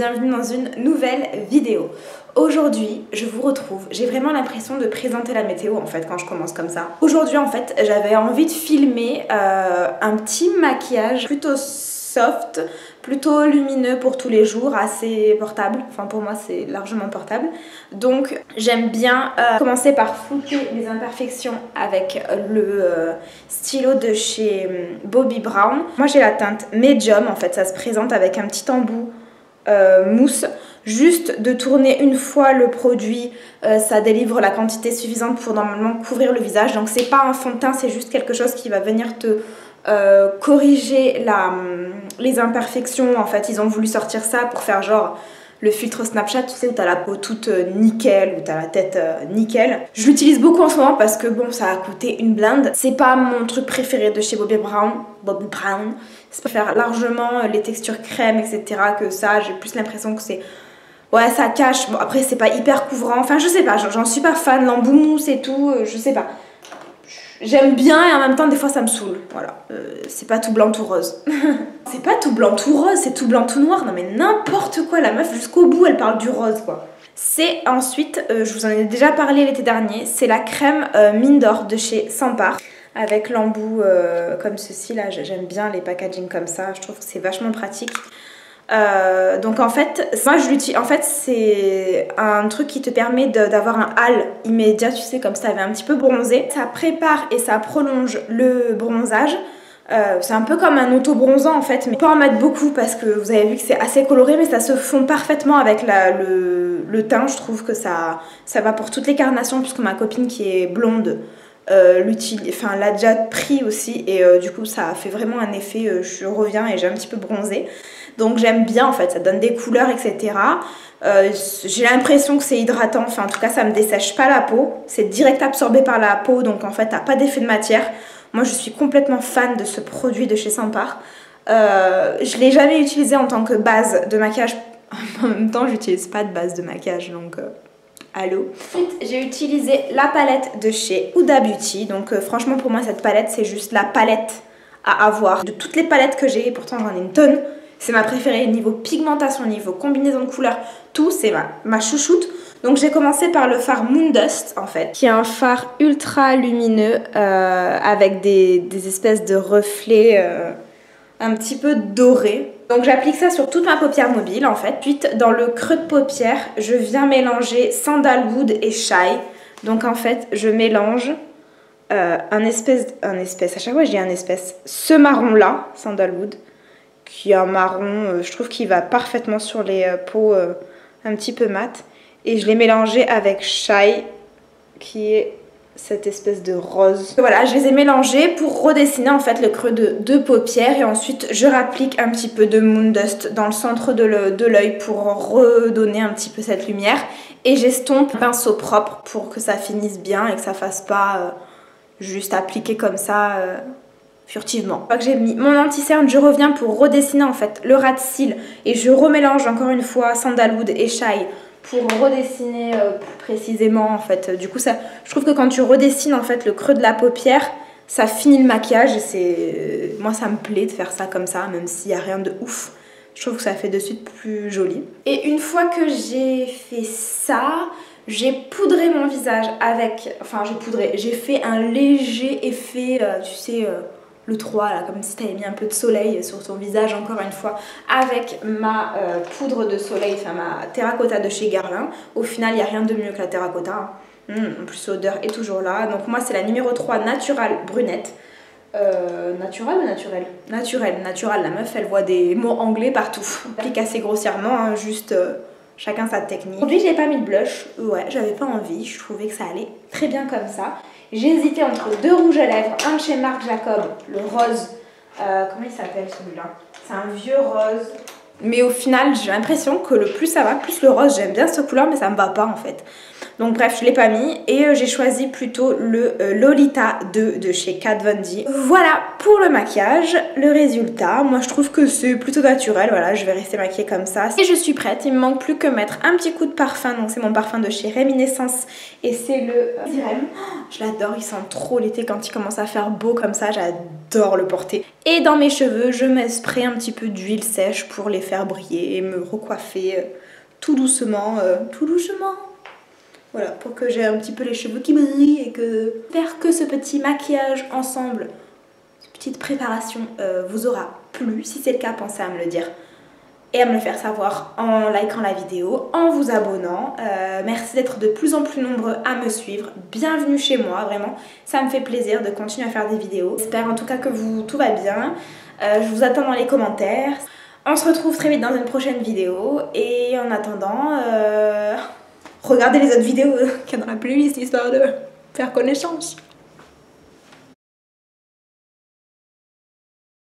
bienvenue dans une nouvelle vidéo. Aujourd'hui, je vous retrouve, j'ai vraiment l'impression de présenter la météo en fait quand je commence comme ça. Aujourd'hui en fait, j'avais envie de filmer un petit maquillage plutôt soft, plutôt lumineux pour tous les jours, assez portable, enfin pour moi c'est largement portable. Donc j'aime bien commencer par flouter les imperfections avec le stylo de chez Bobbi Brown. Moi j'ai la teinte médium, en fait ça se présente avec un petit embout mousse. Juste de tourner une fois le produit, ça délivre la quantité suffisante pour normalement couvrir le visage. Donc c'est pas un fond de teint, c'est juste quelque chose qui va venir te corriger les imperfections. En fait ils ont voulu sortir ça pour faire genre le filtre Snapchat, tu sais, où t'as la peau toute nickel, où t'as la tête nickel. Je l'utilise beaucoup en ce moment parce que bon, ça a coûté une blinde. C'est pas mon truc préféré de chez Bobbi Brown. C'est pas faire largement les textures crème, etc. que ça. J'ai plus l'impression que c'est... Ouais, ça cache. Bon, après, c'est pas hyper couvrant. Enfin, je sais pas, j'en suis pas fan. L'embout mousse et tout, je sais pas. J'aime bien et en même temps, des fois, ça me saoule. Voilà. C'est pas tout blanc, tout rose. C'est pas tout blanc, tout rose, c'est tout blanc, tout noir. Non, mais n'importe quoi. La meuf, jusqu'au bout, elle parle du rose, quoi. C'est ensuite, je vous en ai déjà parlé l'été dernier, c'est la crème mine d'or de chez Sampar. Avec l'embout comme ceci, là. J'aime bien les packaging comme ça. Je trouve que c'est vachement pratique. Donc en fait, moi je l'utilise. En fait, c'est un truc qui te permet d'avoir un hâle immédiat, tu sais, comme ça avait un petit peu bronzé. Ça prépare et ça prolonge le bronzage. C'est un peu comme un auto-bronzant en fait, mais pas en mettre beaucoup parce que vous avez vu que c'est assez coloré, mais ça se fond parfaitement avec le teint. Je trouve que ça va pour toutes les carnations, puisque ma copine qui est blonde l'a déjà pris aussi, et du coup ça fait vraiment un effet, je reviens et j'ai un petit peu bronzé. Donc j'aime bien en fait, ça donne des couleurs, etc. J'ai l'impression que c'est hydratant, enfin en tout cas ça me dessèche pas la peau. C'est direct absorbé par la peau, donc en fait t'as pas d'effet de matière. Moi je suis complètement fan de ce produit de chez Sampar. Je l'ai jamais utilisé en tant que base de maquillage. En même temps j'utilise pas de base de maquillage, donc... Allô. Ensuite, j'ai utilisé la palette de chez Huda Beauty. Donc franchement pour moi cette palette c'est juste la palette à avoir. De toutes les palettes que j'ai, et pourtant j'en ai une tonne, c'est ma préférée niveau pigmentation, niveau combinaison de couleurs, tout c'est ma chouchoute. Donc j'ai commencé par le fard Moondust en fait, qui est un fard ultra lumineux avec des espèces de reflets un petit peu dorés. Donc j'applique ça sur toute ma paupière mobile en fait. Ensuite dans le creux de paupière, je viens mélanger Sandalwood et Shy. Donc en fait je mélange un espèce, à chaque fois je dis un espèce, ce marron là, Sandalwood, qui est un marron, je trouve qu'il va parfaitement sur les peaux un petit peu mat. Et je l'ai mélangé avec Shy, qui est cette espèce de rose. Voilà, je les ai mélangés pour redessiner en fait le creux de paupière, et ensuite je rapplique un petit peu de Moondust dans le centre de l'œil pour redonner un petit peu cette lumière, et j'estompe un pinceau propre pour que ça finisse bien et que ça fasse pas juste appliquer comme ça furtivement. Une fois que j'ai mis mon anti-cerne, je reviens pour redessiner en fait le ras de cils, et je remélange encore une fois Sandalwood et Shy pour redessiner plus précisément en fait. Du coup ça, je trouve que quand tu redessines en fait le creux de la paupière, ça finit le maquillage, et c'est... moi ça me plaît de faire ça comme ça, même s'il n'y a rien de ouf. Je trouve que ça fait de suite plus joli. Et une fois que j'ai fait ça, j'ai poudré mon visage avec... Enfin j'ai fait un léger effet, tu sais... le 3 là, comme si tu avais mis un peu de soleil sur ton visage, encore une fois, avec ma poudre de soleil, enfin ma terracotta de chez Guerlain. Au final il n'y a rien de mieux que la terracotta, hein. En plus l'odeur est toujours là. Donc moi c'est la numéro 3 Natural Brunette. Naturel ou naturel? Naturel, la meuf elle voit des mots anglais partout. J'applique assez grossièrement, hein, juste chacun sa technique. Aujourd'hui j'ai pas mis de blush, ouais j'avais pas envie, je trouvais que ça allait très bien comme ça. J'ai hésité entre deux rouges à lèvres, un de chez Marc Jacob, le rose, comment il s'appelle celui-là? C'est un vieux rose. Mais au final, j'ai l'impression que le plus ça va, plus le rose. J'aime bien cette couleur, mais ça me va pas en fait. Donc bref, je l'ai pas mis, et j'ai choisi plutôt le Lolita 2 de chez Kat Von D. Voilà pour le maquillage, le résultat. Moi je trouve que c'est plutôt naturel, voilà, je vais rester maquillée comme ça. Et je suis prête, il me manque plus que mettre un petit coup de parfum. Donc c'est mon parfum de chez Réminiscence, et c'est le Zirem. Je l'adore, il sent trop l'été quand il commence à faire beau comme ça, j'adore le porter. Et dans mes cheveux, je me spray un petit peu d'huile sèche pour les faire briller et me recoiffer tout doucement, Voilà, pour que j'ai un petit peu les cheveux qui brillent et que... J'espère que ce petit maquillage ensemble, cette petite préparation vous aura plu. Si c'est le cas, pensez à me le dire et à me le faire savoir en likant la vidéo, en vous abonnant. Merci d'être de plus en plus nombreux à me suivre. Bienvenue chez moi, vraiment. Ça me fait plaisir de continuer à faire des vidéos. J'espère en tout cas que tout va bien. Je vous attends dans les commentaires. On se retrouve très vite dans une prochaine vidéo. Et en attendant, regardez les autres vidéos qu'il y a dans la playlist, histoire de faire connaissance.